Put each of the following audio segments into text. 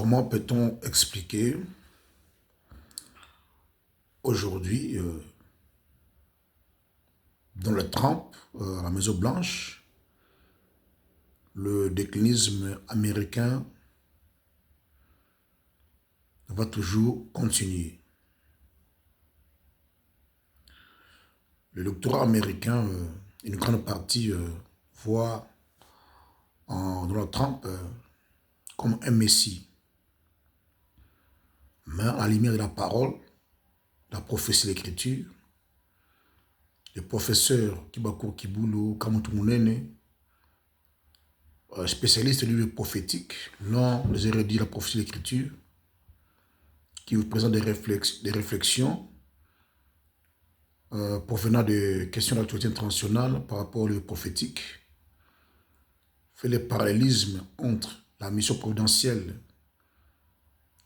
Comment peut-on expliquer aujourd'hui, dans le Trump, à la Maison-Blanche, le déclinisme américain va toujours continuer. Le doctorat américain, une grande partie voit en Donald Trump comme un messie. Mais à la lumière de la parole, de la prophétie de l'écriture, les professeurs Kibakour Kiboulou, Kamutu Mounene, spécialistes du livre prophétique, l'un des érudits de la prophétie de l'écriture, qui vous présente des réflexions provenant de questions d'actualité internationale par rapport au livre prophétique, fait le parallélisme entre la mission providentielle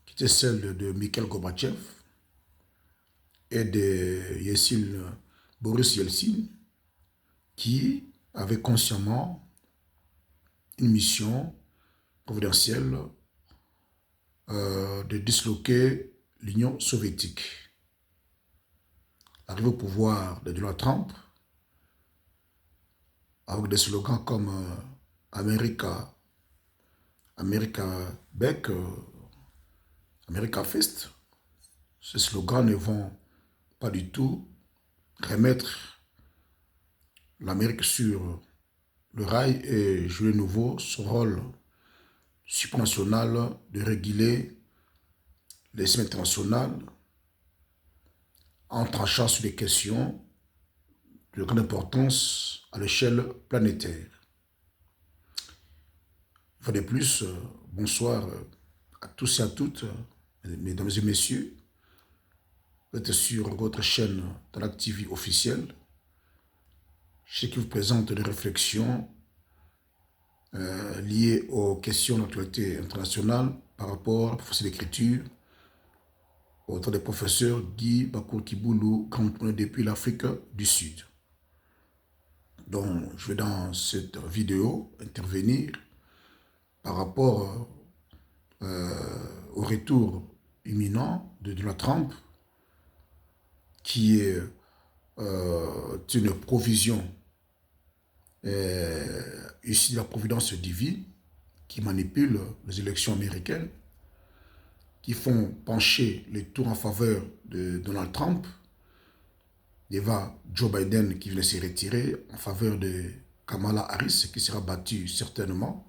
qui était celle de Mikhail Gorbatchev et de Boris Yeltsin, qui avait consciemment une mission providentielle de disloquer l'Union soviétique. L'arrivée au pouvoir de Donald Trump, avec des slogans comme America, America Back, America Fist, ces slogans ne vont pas du tout remettre l'Amérique sur le rail et jouer de nouveau son rôle supranational de réguler les systèmes internationaux en tranchant sur des questions de grande importance à l'échelle planétaire. Une fois de plus, bonsoir à tous et à toutes, mesdames et messieurs. Vous êtes sur votre chaîne de l'Activie officielle, ce qui vous présente des réflexions liées aux questions d'actualité internationale par rapport à la prophétie d'écriture, autour des professeurs Guy Bakour Kiboulou, depuis l'Afrique du Sud. Donc, je vais dans cette vidéo intervenir par rapport au retour imminent de Donald Trump, qui est une provision issue de la providence divine, qui manipule les élections américaines, qui font pencher les tours en faveur de Donald Trump devant Joe Biden qui vient de se retirer en faveur de Kamala Harris qui sera battue certainement.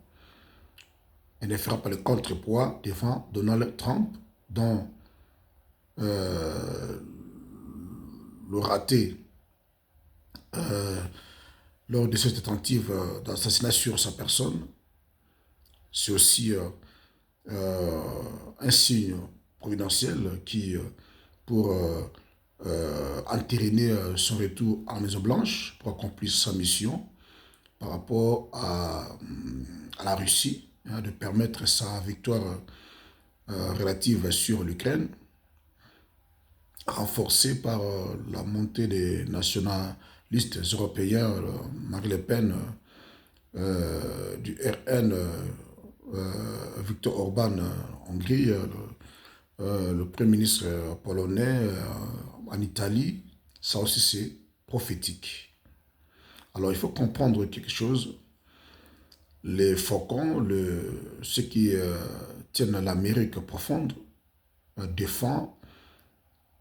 Elle ne fera pas le contrepoids devant Donald Trump dont le raté lors de cette tentative d'assassinat sur sa personne, c'est aussi un signe providentiel qui, pour entériner son retour à la Maison-Blanche, pour accomplir sa mission par rapport à la Russie, de permettre sa victoire relative sur l'Ukraine, renforcée par la montée des nationalistes européens, Marine Le Pen, du RN, Viktor Orban en Hongrie, le Premier ministre polonais en Italie. Ça aussi c'est prophétique. Alors il faut comprendre quelque chose. Les faucons, ceux qui tiennent l'Amérique profonde, défendent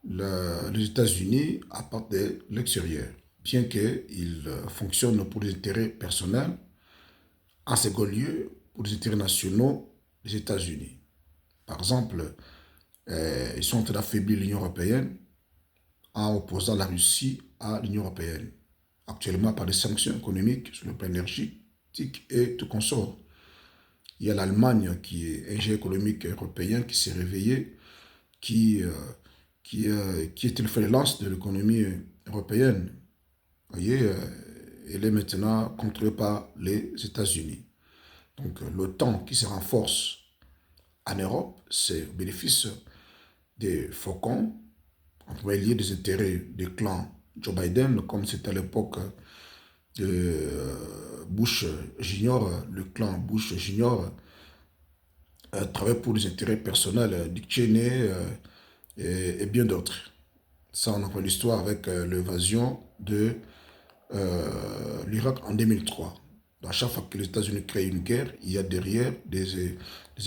les États-Unis à partir de l'extérieur, bien qu'ils fonctionnent pour des intérêts personnels, en second lieu pour des intérêts nationaux des États-Unis. Par exemple, ils sont en train d'affaiblir l'Union européenne en opposant la Russie à l'Union européenne, actuellement par des sanctions économiques sur le plan énergétique et tout consort. Il y a l'Allemagne qui est un géant économique européen qui s'est réveillé, qui était le fer de lance de l'économie européenne. Vous voyez, elle est maintenant contrôlée par les États-Unis. Donc l'OTAN qui se renforce en Europe, c'est au bénéfice des faucons, en premier lieu des intérêts des clans Joe Biden, comme c'était à l'époque de Bush Junior, le clan Bush Junior, travaille pour des intérêts personnels, Dick Cheney et bien d'autres. Ça, on a l'histoire avec l'évasion de l'Irak en 2003. À chaque fois que les États-Unis créent une guerre, il y a derrière des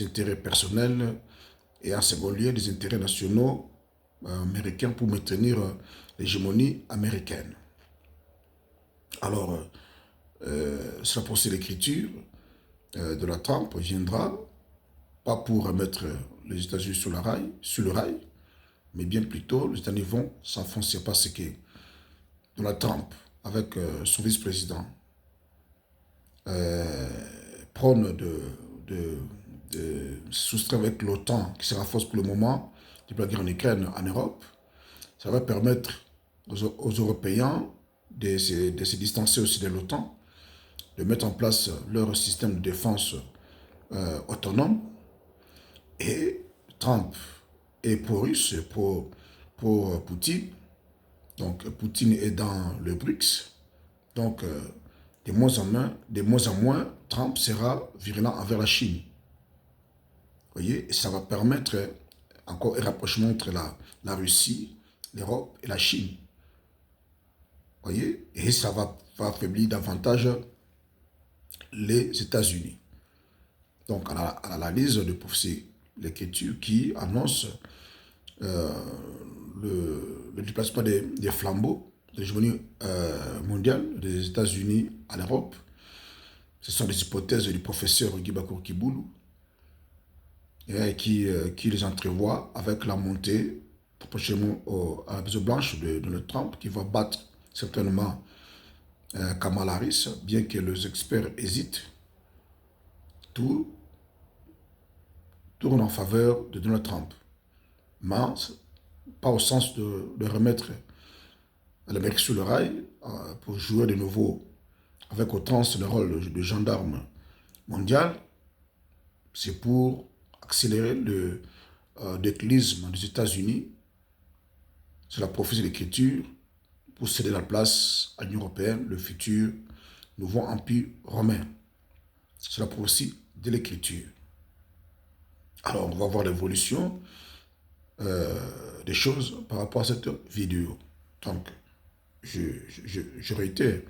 intérêts personnels et en second lieu des intérêts nationaux américains pour maintenir l'hégémonie américaine. Alors, cela pour l'écriture de la Trump viendra pas pour remettre les États-Unis sur le rail, mais bien plutôt les États-Unis vont s'enfoncer parce que Donald Trump, avec son vice-président, euh, prône de se soustraire avec l'OTAN qui se renforce pour le moment depuis la guerre en Ukraine en Europe. Ça va permettre aux Européens de se distancer aussi de l'OTAN, de mettre en place leur système de défense autonome. Et Trump est pro-russe, pour Poutine. Donc Poutine est dans le BRICS. Donc de moins en moins, Trump sera virulent envers la Chine. Vous voyez, et ça va permettre encore un rapprochement entre la Russie, l'Europe et la Chine. Vous voyez, et ça va affaiblir davantage les États-Unis. Donc, à l'analyse de l'écriture qui annonce le déplacement des flambeaux de l'hégémonie mondiale des États-Unis à l'Europe. Ce sont des hypothèses du professeur Guy Bakour Kiboulou qui les entrevoit avec la montée prochainement à la Maison-Blanche de Donald Trump qui va battre certainement Kamala Harris, bien que les experts hésitent. Tout tourne en faveur de Donald Trump. Mais pas au sens de remettre l'Amérique sur le rail pour jouer de nouveau avec autant le rôle de gendarme mondial. C'est pour accélérer le déclinisme des États-Unis. C'est la prophétie de l'Écriture pour céder la place à l'Union européenne, le futur nouveau empire romain. C'est la prophétie de l'Écriture. Alors, on va voir l'évolution des choses par rapport à cette vidéo. Donc, je réitère,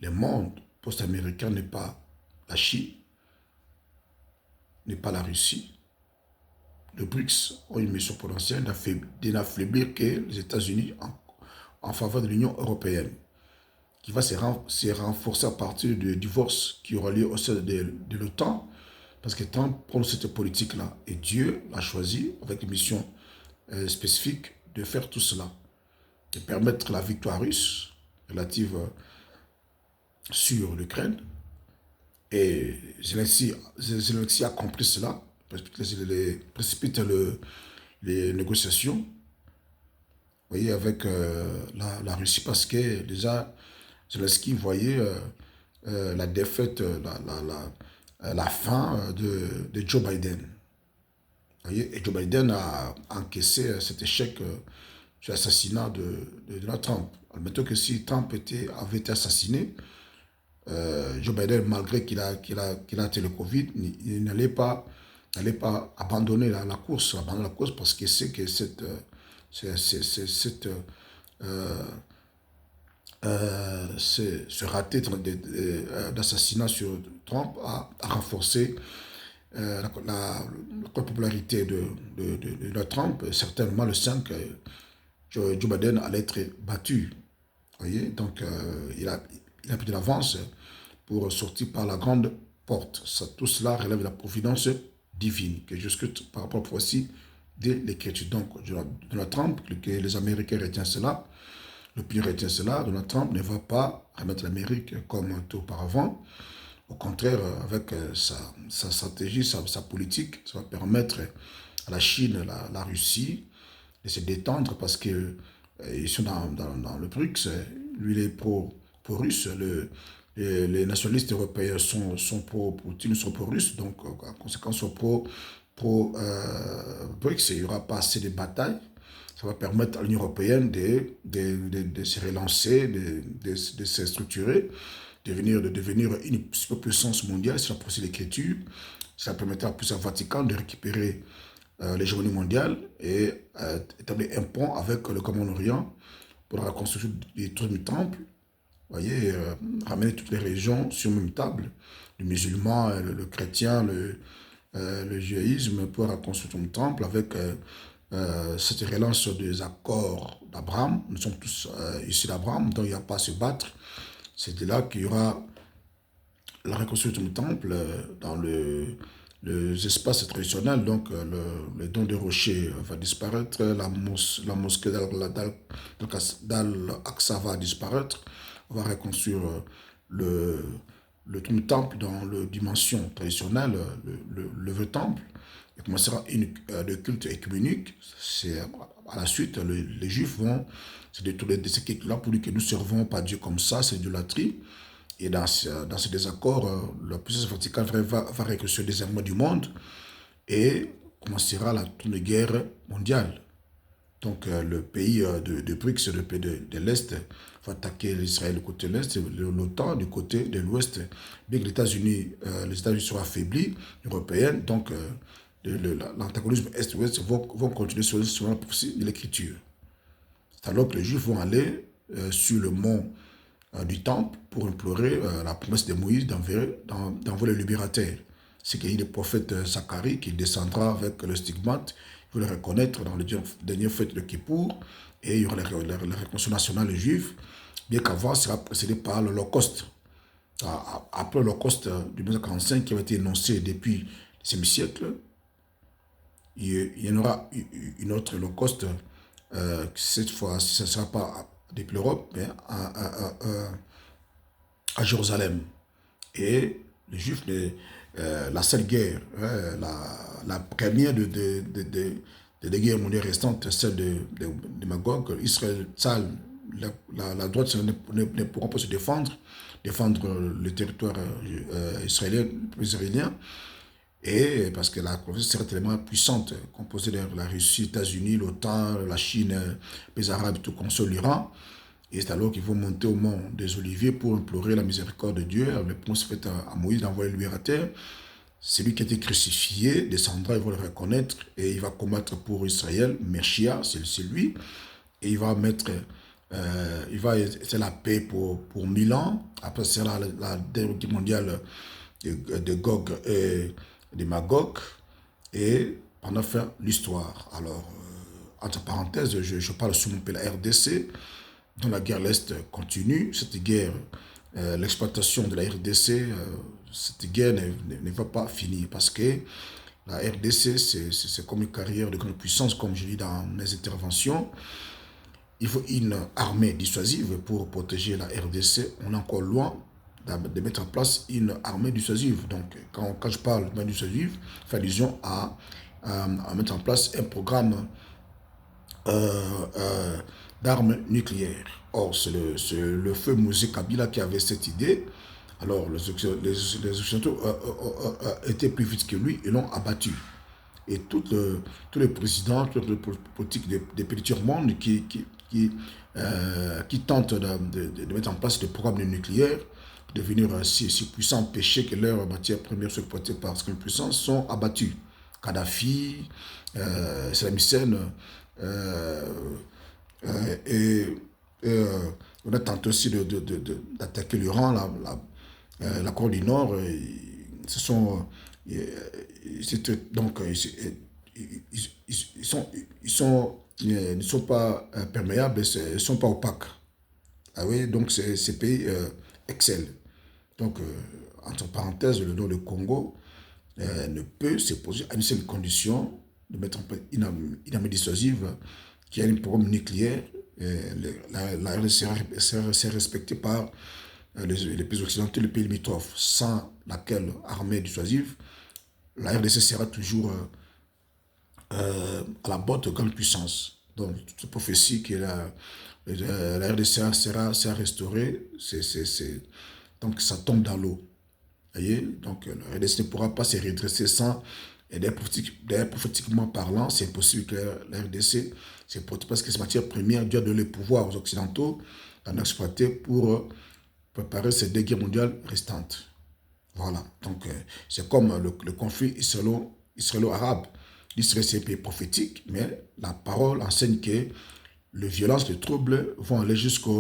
le monde post-américain n'est pas la Chine, n'est pas la Russie. Le BRICS ont une mission potentielle d'affaiblir que les États-Unis en faveur de l'Union européenne, qui va se renforcer à partir du divorce qui aura lieu au sein de l'OTAN, parce que Trump prend cette politique-là, et Dieu l'a choisi avec une mission spécifique de faire tout cela, de permettre la victoire russe relative sur l'Ukraine. Et Zelensky a compris cela, précipite les négociations, vous voyez, avec la Russie, parce que déjà, Zelensky voyait la défaite, la fin de Joe Biden. Vous voyez, et Joe Biden a encaissé cet échec sur l'assassinat de Donald Trump. Admettons que si Trump avait été assassiné, Joe Biden, malgré qu'il a été le Covid, il n'allait pas abandonner la course, parce qu'il sait que ce raté d'assassinat sur Trump a renforcé la popularité de Trump. Certainement, le 5, Joe Biden allait être battu. Vous voyez, donc il a pris de l'avance pour sortir par la grande porte. Tout cela relève de la providence divine, que je scrute par rapport au prophétie de l'Écriture. Donc, Donald Trump, que les Américains retiennent cela, l'opinion retient cela, Donald Trump ne va pas remettre l'Amérique comme tout auparavant. Au contraire, avec sa stratégie, sa politique, ça va permettre à la Chine, la Russie, de se détendre parce qu'ils sont dans le BRICS. Lui, il est pro-russe. Les nationalistes européens sont pro-Poutine, sont pro-russes. Donc, en conséquence, sont pro-BRICS. Il n'y aura pas assez de batailles. Ça va permettre à l'Union européenne de se relancer, de se structurer de devenir une superpuissance mondiale, si la possible l'écriture. Ça permettra à plusieurs Vatican de récupérer l'hégémonie mondiale et établir un pont avec le Commun-Orient pour la construction du troisième temple. Vous voyez, ramener toutes les régions sur une même table, le musulman, le chrétien, le judaïsme, pour la construction du temple avec cette relance des accords d'Abraham. Nous sommes tous issus d'Abraham, donc il n'y a pas à se battre. C'est de là qu'il y aura la reconstruction du temple dans les espaces traditionnels. Donc le don de rocher va disparaître, la mosquée d'Al-Aqsa va disparaître. On va reconstruire le temple dans la dimension traditionnelle, le vrai temple. Il commencera le culte écuménique. C'est à la suite, les Juifs vont se détourner de ce culte-là pour dire que nous ne servons pas Dieu comme ça, c'est idolâtrie. Et dans ce désaccord, la puissance vaticane va récréer des armées du monde et commencera la tournée guerre mondiale. Donc le pays de BRICS, le pays de l'Est, va attaquer l'Israël du côté de l'Est, l'OTAN du côté de l'Ouest. Bien que les États-Unis soient affaiblis, européens, donc l'antagonisme Est-Ouest vont continuer sur la prophétie de l'Écriture. C'est alors que les Juifs vont aller sur le mont du temple pour implorer la promesse de Moïse d'envoyer le libérateur. C'est qu'il y a le prophète Zacharie qui descendra avec le stigmate. Il faut le reconnaître dans le dernier fête de Kippour. Et il y aura la réconciliation nationale juive, bien qu'avant, sera précédé par l'Holocauste. Après l'Holocauste de 1945 qui avait été énoncé depuis le 6e siècle, il y en aura une autre Holocauste. Cette fois, ce ne sera pas depuis l'Europe, mais à Jérusalem. Et les Juifs, la seule guerre, la première des guerres mondiales restantes, celle de Magog, Israël, Tzal, la droite ne pourront pas se défendre le territoire israélien, et parce que la coalition serait tellement puissante, composée de la Russie, les États-Unis, l'OTAN, la Chine, les Arabes, tout comme l'Iran. Et c'est alors qu'ils vont monter au mont des Oliviers pour implorer la miséricorde de Dieu. La réponse faite à Moïse d'envoyer le libérateur. Celui qui a été crucifié descendra, ils vont le reconnaître, et il va combattre pour Israël. Meshia, c'est lui. Et il va mettre, c'est la paix pour 1000 ans. Après, c'est la guerre mondiale de Gog et de Magog. Et on a fait l'histoire. Alors, entre parenthèses, je parle sur mon pays, la RDC, dont la guerre l'Est continue. Cette guerre, l'exploitation de la RDC, cette guerre ne va pas finir parce que la RDC, c'est comme une carrière de grande puissance, comme je dis dans mes interventions. Il faut une armée dissuasive pour protéger la RDC. On est encore loin de mettre en place une armée dissuasive. Donc, quand je parle d'armée dissuasive, je fais allusion à mettre en place un programme d'armes nucléaires. Or, c'est le feu Mosé Kabila qui avait cette idée. Alors, les Occidentaux étaient plus vite que lui et l'ont abattu. Et tous les présidents, toutes les politiques des pays du monde qui tentent de mettre en place des programmes nucléaires, pour devenir si puissants, péchés que leurs matières premières sont exploitées par cette puissance, sont abattus. Kadhafi, Saddam Hussein, et on a tenté aussi d'attaquer l'Iran, la Corée du Nord. Ce sont donc ils ne sont pas perméables, ils ne sont pas opaques. Ah oui, donc ces pays excellent. Donc, entre parenthèses, le nom de Congo ne peut se poser à une seule condition, de mettre en place une armée dissuasive qui a un programme nucléaire. La RDC est respectée par les pays occidentaux, les pays limitrophes, sans laquelle armée dissuasive, la RDC sera toujours à la botte de grande puissance. Donc, toute prophétie que la RDC sera restaurée, donc ça tombe dans l'eau. Voyez? Donc, la RDC ne pourra pas se redresser sans, et d'ailleurs, prophétiquement parlant, c'est impossible que la RDC se porte parce que ces matières premières doivent donner le pouvoir aux Occidentaux d'en exploiter pour préparer ces 2 guerres mondiales restantes. Voilà, donc c'est comme le conflit israélo-arabe. L'Israël, c'est un pays prophétique, mais la parole enseigne que les violences, les troubles vont aller jusqu'à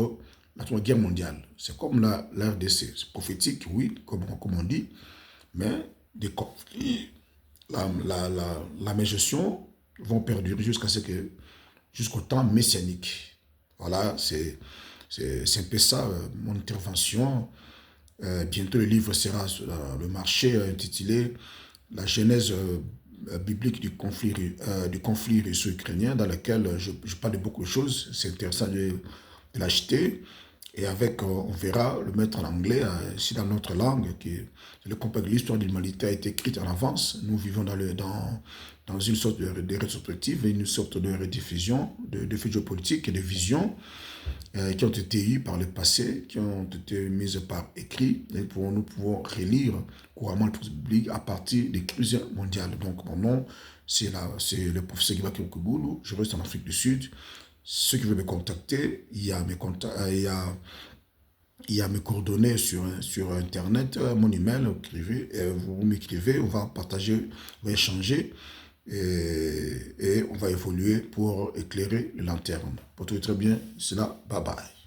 la Troisième Guerre mondiale. C'est comme la RDC. C'est prophétique, oui, comme on dit, mais des conflits, la médiation vont perdurer jusqu'au temps messianique. Voilà, c'est un peu ça, mon intervention. Bientôt, le livre sera sur le marché intitulé La genèse biblique du conflit russo-ukrainien, dans lequel je parle de beaucoup de choses. C'est intéressant de l'acheter. Et avec, on verra le mettre en anglais, ici dans notre langue, qui est le complexe de l'histoire de l'humanité a été écrite en avance. Nous vivons dans une sorte de rétrospective, une sorte de rediffusion de faits géopolitiques et de visions qui ont été eues par le passé, qui ont été mises par écrit, et nous pouvons relire couramment le procès biblique à partir des crises mondiales. Donc, mon nom, c'est le professeur Guibaki Okuboulou, je reste en Afrique du Sud. Ceux qui veulent me contacter, il y a mes coordonnées sur Internet, mon email, vous m'écrivez, on va partager, on va échanger et on va évoluer pour éclairer le long terme. Pour tout très bien, c'est là, bye bye.